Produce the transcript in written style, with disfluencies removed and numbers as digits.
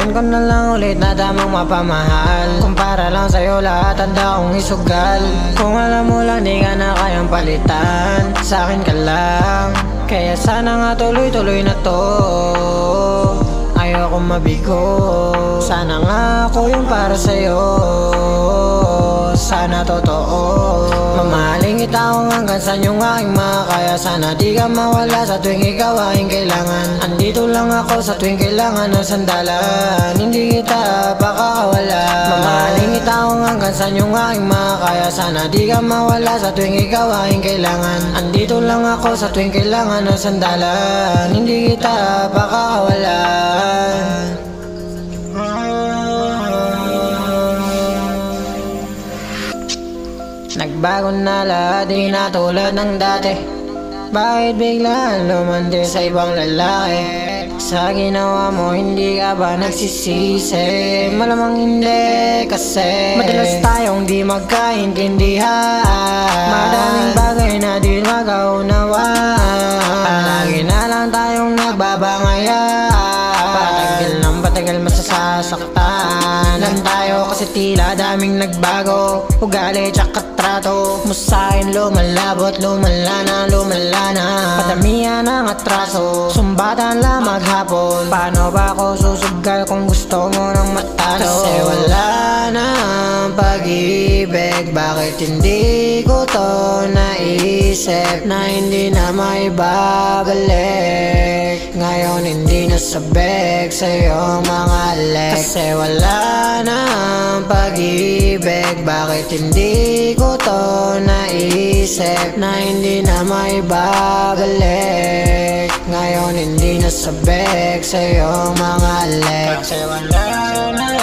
Subukan ko na lang ulit na damang mapamahal. Kung para lang sa'yo lahat handa kong isugal. Kung alam mo lang di ka na kayang palitan, sa'kin ka lang. Kaya sana nga tuloy-tuloy na to. Ayoko mabigo. Sana nga ako yung para sa'yo. Sana totoo. Mamahaling kita kung hanggang saan yung aking makakaya. Sana di ka mawala sa tuwing ikaw aking kailangan. Andito lang ako sa tuwing kailangan ng sandalan. Hindi kita pakakawala. Mamahaling kita kung hanggang saan yung aking makakaya. Sana di ka mawala sa tuwing ikaw aking kailangan. Andito lang ako sa tuwing kailangan ng sandalan. Hindi kita pakakawala. Nagbago na lahat, di na tulad ng dati. Bakit biglaan lumandi sa ibang lalaki? Sa ginawa mo hindi ka ba nagsisisi? Malamang hindi kasi madalas tayong di magkaintindihan. Madaming bagay na di magkaunawaan. Palagi na lang tayong nagbabangayan. Patagal masasaktan lang tayo kasi tila daming nagbago. Ugali tsaka trato mo sa'kin lumalabot, lumala na. Padamihan ng atraso, sumbatan lang maghapon. Paano ba ako susugal kung gusto mo ng matalo? Kasi wala nang pag-ibig. Bakit hindi ko to naisip na hindi na maibabalik? Ngayon hindi nasabik sa'yo mga lek. Kasi wala nang pag-ibig. Bakit hindi ko to naisip na hindi na maibabalik? Ngayon hindi nasabik sa'yo mga lek. Kasi wala nang